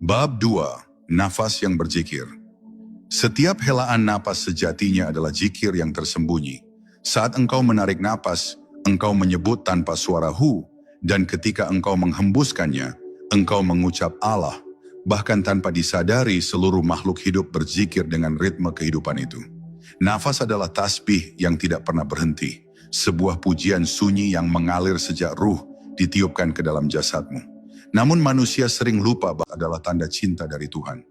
Bab 2. Nafas yang berzikir. Setiap helaan napas sejatinya adalah zikir yang tersembunyi. Saat engkau menarik napas, engkau menyebut tanpa suara hu, dan ketika engkau menghembuskannya, engkau mengucap Allah. Bahkan tanpa disadari, seluruh makhluk hidup berzikir dengan ritme kehidupan itu. Nafas adalah tasbih yang tidak pernah berhenti, sebuah pujian sunyi yang mengalir sejak ruh ditiupkan ke dalam jasadmu. Namun manusia sering lupa bahwa adalah tanda cinta dari Tuhan.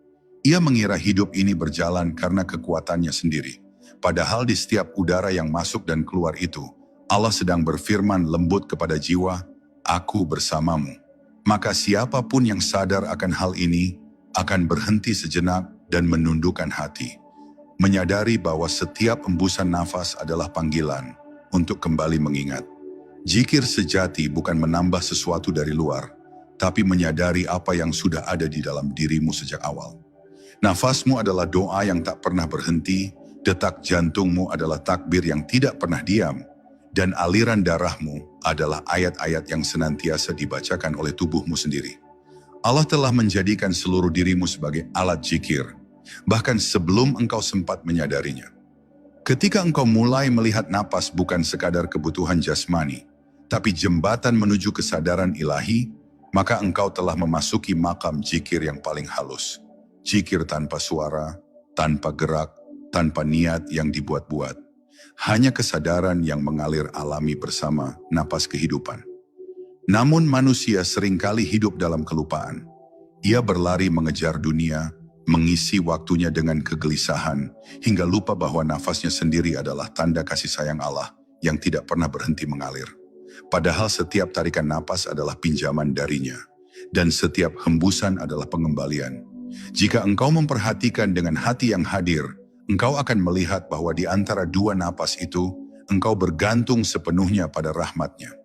Ia mengira hidup ini berjalan karena kekuatannya sendiri. Padahal di setiap udara yang masuk dan keluar itu, Allah sedang berfirman lembut kepada jiwa, "Aku bersamamu." Maka siapapun yang sadar akan hal ini, akan berhenti sejenak dan menundukkan hati. Menyadari bahwa setiap embusan nafas adalah panggilan untuk kembali mengingat. Zikir sejati bukan menambah sesuatu dari luar, tapi menyadari apa yang sudah ada di dalam dirimu sejak awal. Nafasmu adalah doa yang tak pernah berhenti, detak jantungmu adalah takbir yang tidak pernah diam, dan aliran darahmu adalah ayat-ayat yang senantiasa dibacakan oleh tubuhmu sendiri. Allah telah menjadikan seluruh dirimu sebagai alat zikir, bahkan sebelum engkau sempat menyadarinya. Ketika engkau mulai melihat napas bukan sekadar kebutuhan jasmani, tapi jembatan menuju kesadaran ilahi, maka engkau telah memasuki makam zikir yang paling halus. Zikir tanpa suara, tanpa gerak, tanpa niat yang dibuat-buat. Hanya kesadaran yang mengalir alami bersama napas kehidupan. Namun manusia seringkali hidup dalam kelupaan. Ia berlari mengejar dunia, mengisi waktunya dengan kegelisahan, hingga lupa bahwa nafasnya sendiri adalah tanda kasih sayang Allah yang tidak pernah berhenti mengalir. Padahal setiap tarikan napas adalah pinjaman darinya, dan setiap hembusan adalah pengembalian. Jika engkau memperhatikan dengan hati yang hadir, engkau akan melihat bahwa di antara dua napas itu, engkau bergantung sepenuhnya pada rahmat-Nya.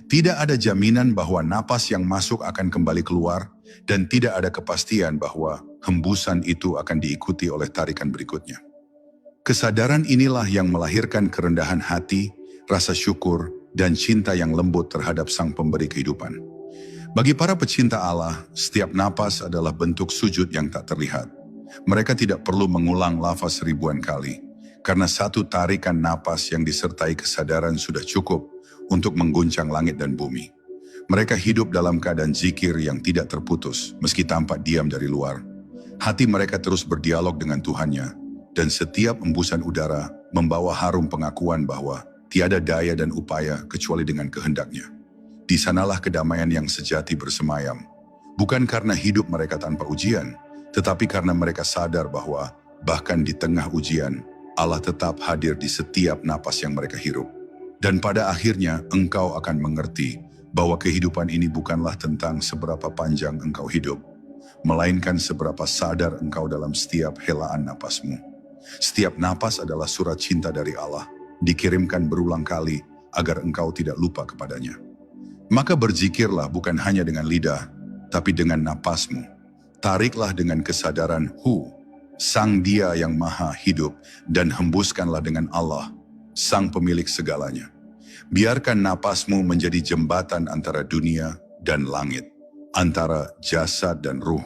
Tidak ada jaminan bahwa napas yang masuk akan kembali keluar, dan tidak ada kepastian bahwa hembusan itu akan diikuti oleh tarikan berikutnya. Kesadaran inilah yang melahirkan kerendahan hati, rasa syukur, dan cinta yang lembut terhadap Sang Pemberi kehidupan. Bagi para pecinta Allah, setiap napas adalah bentuk sujud yang tak terlihat. Mereka tidak perlu mengulang lafaz ribuan kali, karena satu tarikan napas yang disertai kesadaran sudah cukup untuk mengguncang langit dan bumi. Mereka hidup dalam keadaan zikir yang tidak terputus, meski tampak diam dari luar. Hati mereka terus berdialog dengan Tuhannya, dan setiap embusan udara membawa harum pengakuan bahwa tiada daya dan upaya kecuali dengan kehendak-Nya. Di sanalah kedamaian yang sejati bersemayam. Bukan karena hidup mereka tanpa ujian, tetapi karena mereka sadar bahwa bahkan di tengah ujian, Allah tetap hadir di setiap napas yang mereka hirup. Dan pada akhirnya engkau akan mengerti bahwa kehidupan ini bukanlah tentang seberapa panjang engkau hidup, melainkan seberapa sadar engkau dalam setiap helaan napasmu. Setiap napas adalah surat cinta dari Allah, dikirimkan berulang kali agar engkau tidak lupa kepadanya. Maka berzikirlah bukan hanya dengan lidah, tapi dengan napasmu. Tariklah dengan kesadaran hu, Sang Dia yang maha hidup, dan hembuskanlah dengan Allah, Sang Pemilik segalanya. Biarkan napasmu menjadi jembatan antara dunia dan langit, antara jasad dan ruh,